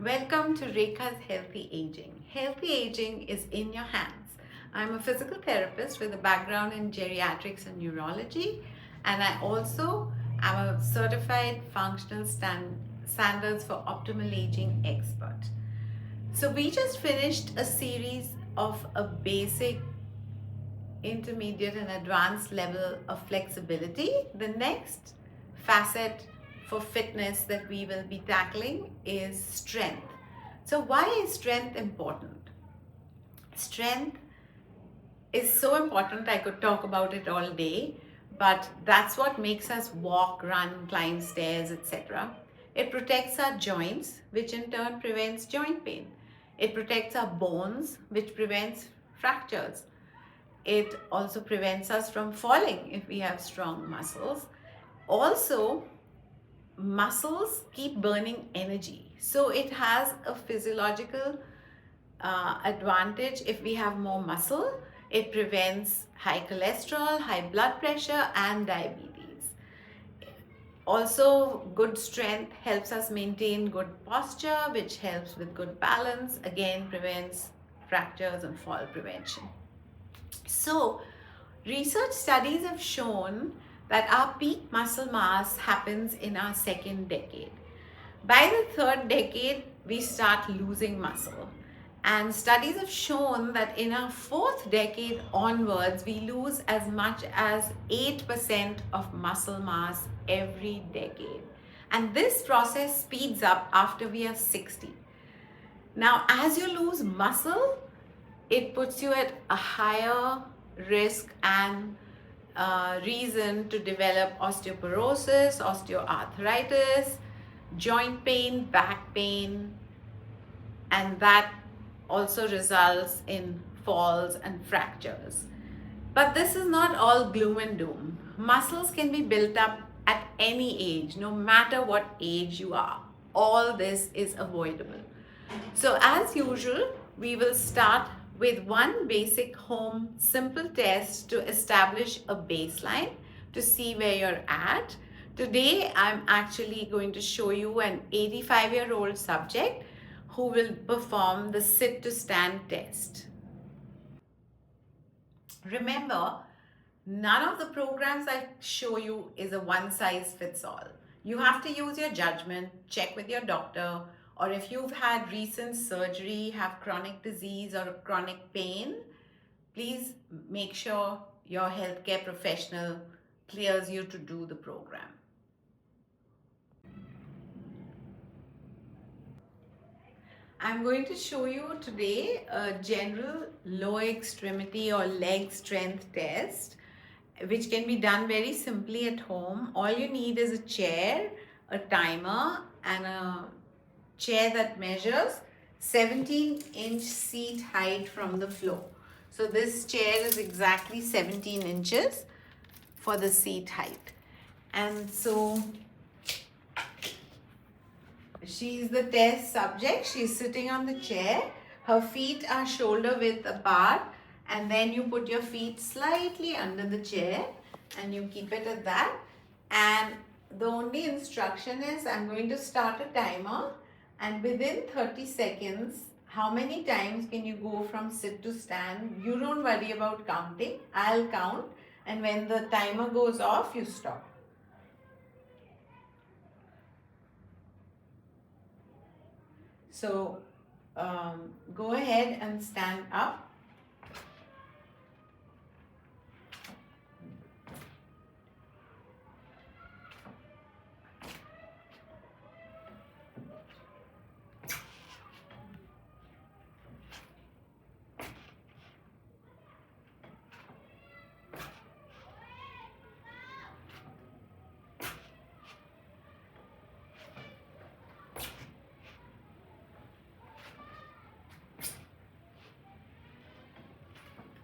Welcome to Rekha's Healthy Aging. Healthy aging is in your hands. I'm a physical therapist with a background in geriatrics and neurology, and I also am a certified functional standards for optimal aging expert. So we just finished a series of a basic, intermediate and advanced level of flexibility. The next facet for fitness that we will be tackling is strength. So why is strength important? Strength is so important, I could talk about it all day, but that's what makes us walk, run, climb stairs, etc. It protects our joints, which in turn prevents joint pain. It protects our bones, which prevents fractures. It also prevents us from falling if we have strong muscles. Also, muscles keep burning energy. So it has a physiological advantage. If we have more muscle, it prevents high cholesterol, high blood pressure, and diabetes. Also, good strength helps us maintain good posture, which helps with good balance, again prevents fractures and fall prevention. So, research studies have shown that our peak muscle mass happens in our second decade. By the third decade, we start losing muscle. And studies have shown that in our fourth decade onwards, we lose as much as 8% of muscle mass every decade. And this process speeds up after we are 60. Now, as you lose muscle, it puts you at a higher risk and reason to develop osteoporosis, osteoarthritis, joint pain, back pain, and that also results in falls and fractures. But this is not all gloom and doom. Muscles can be built up at any age, no matter what age you are. All this is avoidable. So as usual, we will start with one basic home simple test to establish a baseline to see where you're at. Today, I'm actually going to show you an 85-year-old subject who will perform the sit to stand test. Remember, none of the programs I show you is a one size fits all. You have to use your judgment, check with your doctor, or if you've had recent surgery, have chronic disease or chronic pain, please make sure your healthcare professional clears you to do the program. I'm going to show you today a general lower extremity or leg strength test, which can be done very simply at home. All you need is a chair, a timer, and a chair that measures 17-inch seat height from the floor. So this chair is exactly 17 inches for the seat height. And so she's the test subject. She's sitting on the chair. Her feet are shoulder width apart, and then you put your feet slightly under the chair and you keep it at that. And the only instruction is I'm going to start a timer, and within 30 seconds, how many times can you go from sit to stand? You don't worry about counting. I'll count, and when the timer goes off, you stop. So go ahead and stand up.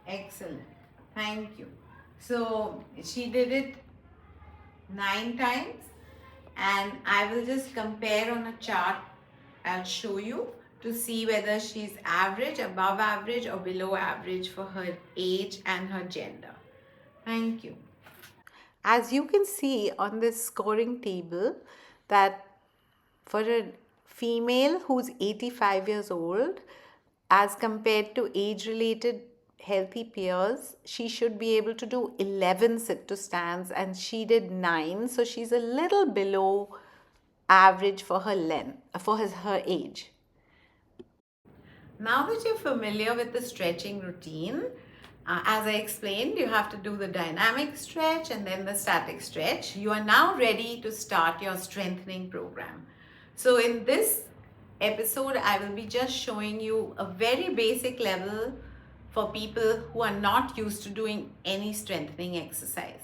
Excellent. Thank you. So she did it 9 times, and I will just compare on a chart. I'll show you to see whether she's average, above average, or below average for her age and her gender. Thank you. As you can see on this scoring table, that for a female who's 85 years old, as compared to age-related healthy peers, she should be able to do 11 sit to stands and she did 9. So she's a little below average for her length, for her age. Now that you're familiar with the stretching routine, as I explained, you have to do the dynamic stretch and then the static stretch. You are now ready to start your strengthening program. So in this episode, I will be just showing you a very basic level for people who are not used to doing any strengthening exercise.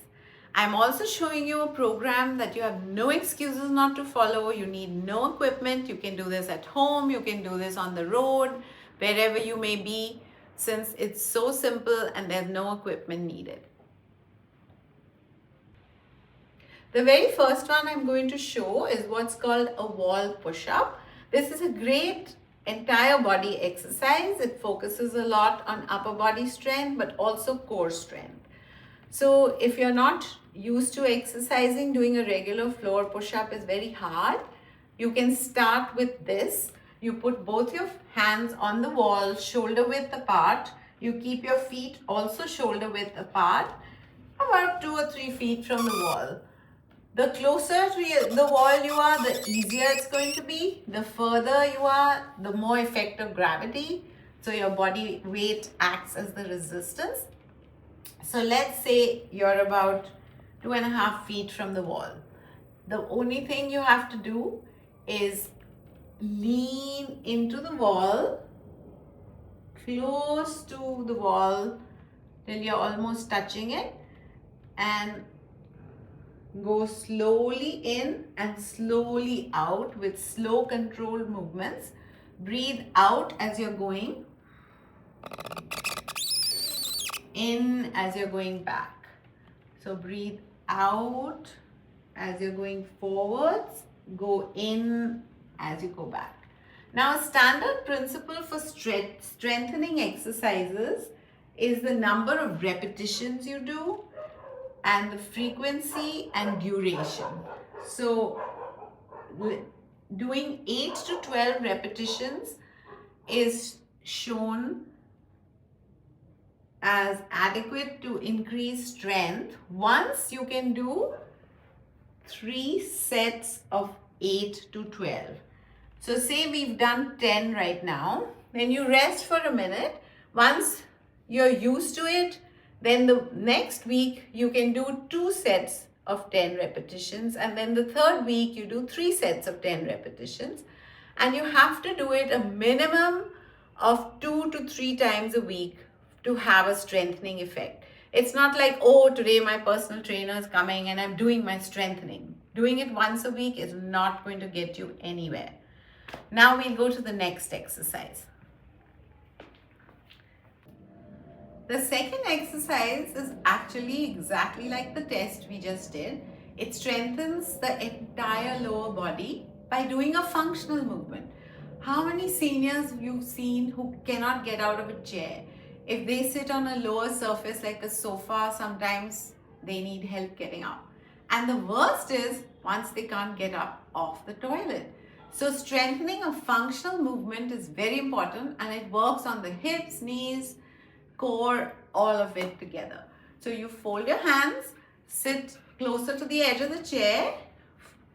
I'm also showing you a program that you have no excuses not to follow. You need no equipment. You can do this at home. You can do this on the road, wherever you may be, since it's so simple and there's no equipment needed. The very first one I'm going to show is what's called a wall push-up. This is a great entire body exercise. It focuses a lot on upper body strength, but also core strength. So if you're not used to exercising, doing a regular floor push-up is very hard. You can start with this. You put both your hands on the wall, shoulder width apart. You keep your feet also shoulder width apart, about 2 or 3 feet from the wall. The closer to the wall you are, the easier it's going to be. The further you are, the more effect of gravity. So your body weight acts as the resistance. So let's say you're about 2.5 feet from the wall. The only thing you have to do is lean into the wall, close to the wall till you're almost touching it, and go slowly in and slowly out with slow controlled movements. Breathe out as you're going in, as you're going back. So breathe out as you're going forwards, go in as you go back. Now, a standard principle for strengthening exercises is the number of repetitions you do and the frequency and duration. So doing 8 to 12 repetitions is shown as adequate to increase strength once you can do 3 sets of 8 to 12. So say we've done 10 right now, then you rest for a minute. Once you're used to it, then the next week you can do 2 sets of 10 repetitions, and then the third week you do 3 sets of 10 repetitions, and you have to do it a minimum of 2 to 3 times a week to have a strengthening effect. It's not like, oh, today my personal trainer is coming and I'm doing my strengthening. Doing it once a week is not going to get you anywhere. Now we'll go to the next exercise. The second exercise is actually exactly like the test we just did. It strengthens the entire lower body by doing a functional movement. How many seniors you've seen who cannot get out of a chair? If they sit on a lower surface like a sofa, sometimes they need help getting up. And the worst is once they can't get up off the toilet. So strengthening a functional movement is very important, and it works on the hips, knees, core, all of it together. So you fold your hands, sit closer to the edge of the chair,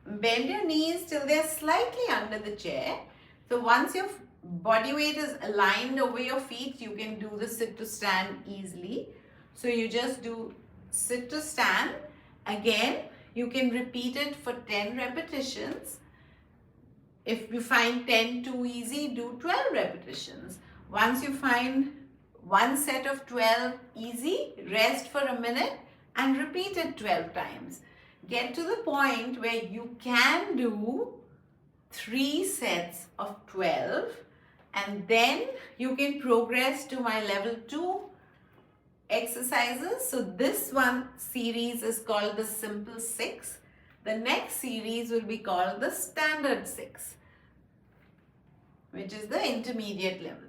bend your knees till they're slightly under the chair. So once your body weight is aligned over your feet, you can do the sit to stand easily. So you just do sit to stand. Again, you can repeat it for 10 repetitions. If you find 10 too easy, do 12 repetitions. Once you find one set of 12 easy, rest for a minute and repeat it 12 times. Get to the point where you can do 3 sets of 12, and then you can progress to my level 2 exercises. So this one series is called the simple 6. The next series will be called the standard 6, which is the intermediate level.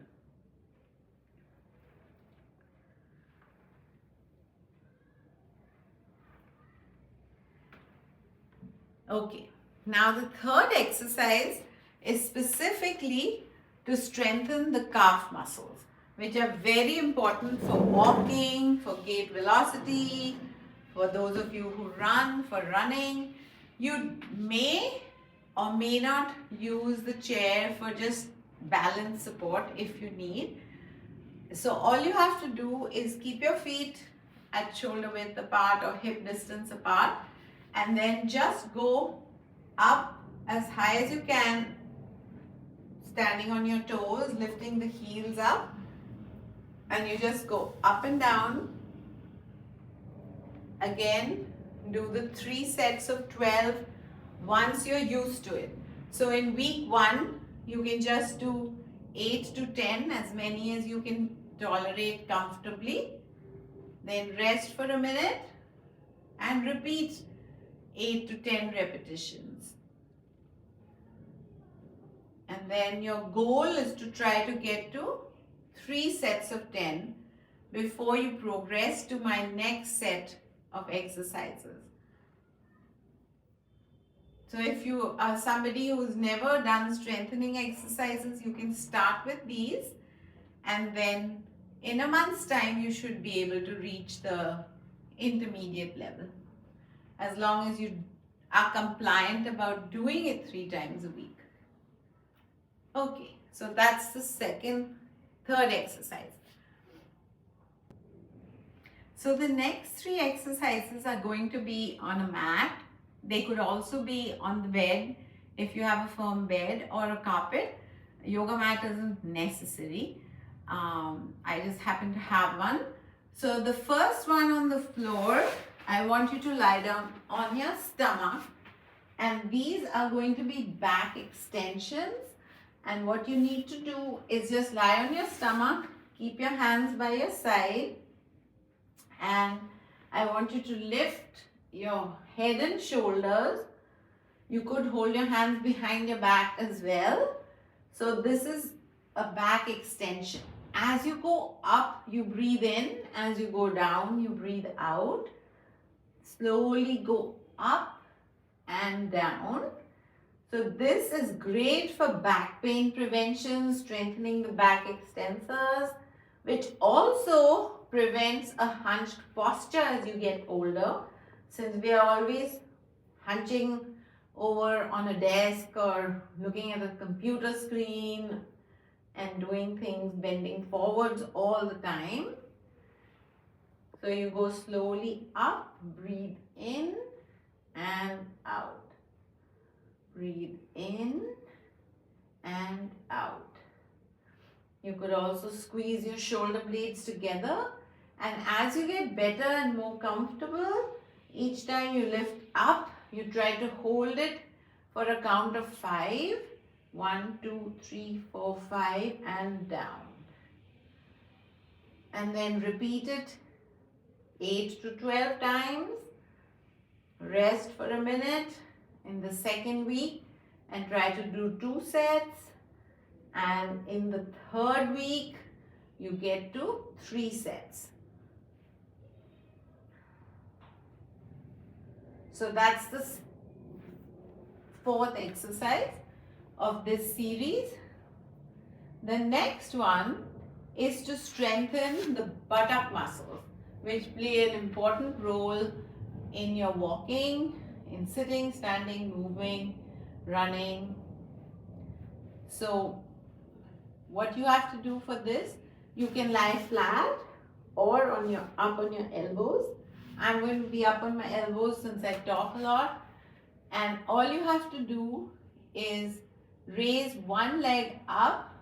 Okay, now the third exercise is specifically to strengthen the calf muscles, which are very important for walking, for gait velocity, for those of you who run, for running. You may or may not use the chair for just balance support if you need. So all you have to do is keep your feet at shoulder width apart or hip distance apart, and then just go up as high as you can, standing on your toes, lifting the heels up, and you just go up and down. Again, do the 3 sets of 12 once you're used to it. So in week 1, you can just do 8 to 10, as many as you can tolerate comfortably. Then rest for a minute and repeat 8 to 10 repetitions. And then your goal is to try to get to 3 sets of 10 before you progress to my next set of exercises. So if you are somebody who's never done strengthening exercises, you can start with these, and then in a month's time you should be able to reach the intermediate level, as long as you are compliant about doing it 3 times a week. Okay, so that's the third exercise. So the next 3 exercises are going to be on a mat. They could also be on the bed if you have a firm bed, or a carpet. A yoga mat isn't necessary. I just happen to have one. So the first one on the floor, I want you to lie down on your stomach, and these are going to be back extensions. And what you need to do is just lie on your stomach, keep your hands by your side, and I want you to lift your head and shoulders. You could hold your hands behind your back as well. So this is a back extension. As you go up, you breathe in. As you go down, you breathe out. Slowly go up and down. So this is great for back pain prevention, strengthening the back extensors, which also prevents a hunched posture as you get older, since we are always hunching over on a desk or looking at a computer screen and doing things bending forwards all the time. So you go slowly up, breathe in and out. Breathe in and out. You could also squeeze your shoulder blades together, and as you get better and more comfortable, each time you lift up, you try to hold it for a count of 5. 1, 2, 3, 4, 5 and down. And then repeat it 8 to 12 times. Rest for a minute in the second week and try to do 2 sets. And in the third week, you get to 3 sets. So that's the 4th exercise of this series. The next one is to strengthen the buttock muscles, which play an important role in your walking, in sitting, standing, moving, running. So what you have to do for this, you can lie flat or up on your elbows. I'm going to be up on my elbows since I talk a lot, and all you have to do is raise one leg up,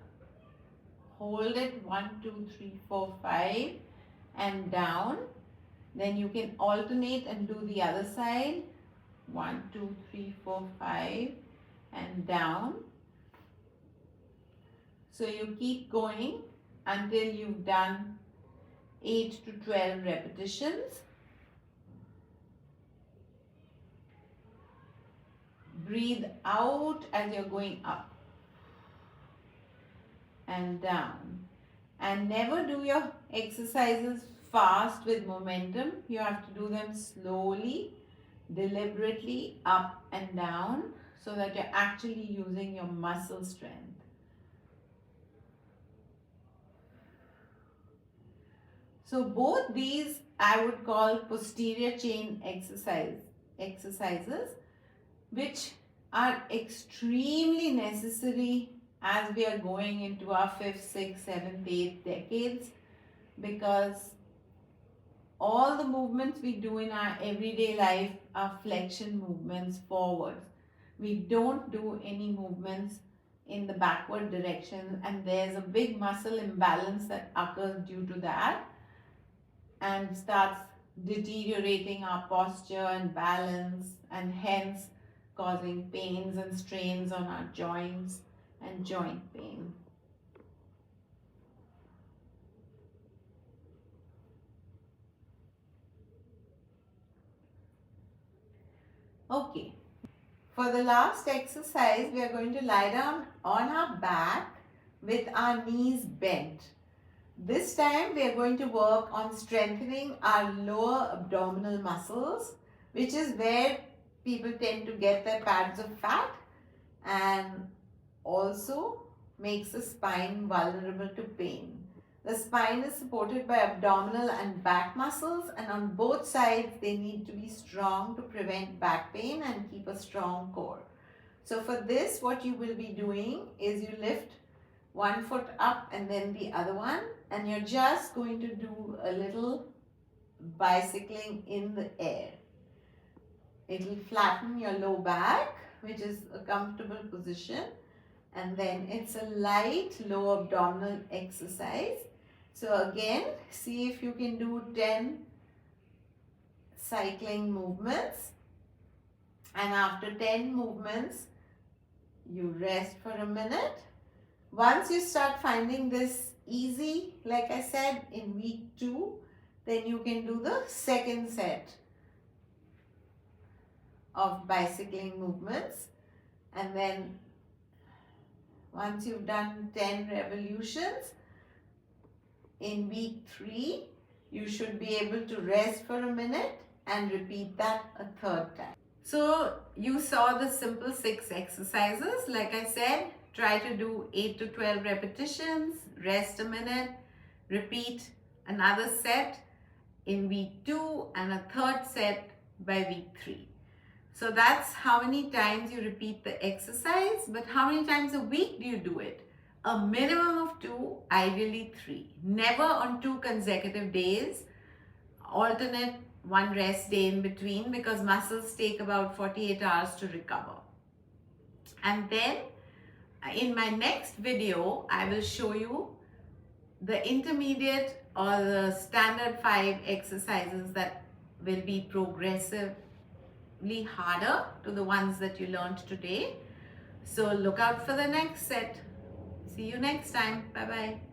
hold it 1, 2, 3, 4, 5 and down. Then you can alternate and do the other side. 1, 2, 3, 4, 5 and down. So you keep going until you've done 8 to 12 repetitions. Breathe out as you're going up and down. And never do your exercises fast with momentum. You have to do them slowly, deliberately, up and down. so that you're actually using your muscle strength. So both these I would call posterior chain exercises, which are extremely necessary as we are going into our 5th, 6th, 7th, 8th decades, because all the movements we do in our everyday life are flexion movements forwards. We don't do any movements in the backward direction, and there's a big muscle imbalance that occurs due to that and starts deteriorating our posture and balance, and hence causing pains and strains on our joints and joint pain. Okay, for the last exercise, we are going to lie down on our back with our knees bent. This time we are going to work on strengthening our lower abdominal muscles, which is where people tend to get their pads of fat, and also makes the spine vulnerable to pain. The spine is supported by abdominal and back muscles, and on both sides they need to be strong to prevent back pain and keep a strong core. So for this, what you will be doing is you lift one foot up and then the other one, and you're just going to do a little bicycling in the air. It will flatten your low back, which is a comfortable position, and then it's a light low abdominal exercise. So again, see if you can do 10 cycling movements, and after 10 movements you rest for a minute. Once you start finding this easy, like I said, in week 2, then you can do the second set of bicycling movements, and then once you've done 10 revolutions in week 3, you should be able to rest for a minute and repeat that a third time. So you saw the simple 6 exercises. Like I said, try to do 8 to 12 repetitions, rest a minute, repeat another set in week 2 and a third set by week 3. So that's how many times you repeat the exercise, but how many times a week do you do it? A minimum of 2, ideally 3. Never on 2 consecutive days. Alternate 1 rest day in between, because muscles take about 48 hours to recover. And then in my next video, I will show you the intermediate or the standard 5 exercises that will be progressively harder to the ones that you learned today. So look out for the next set. See you next time. Bye bye.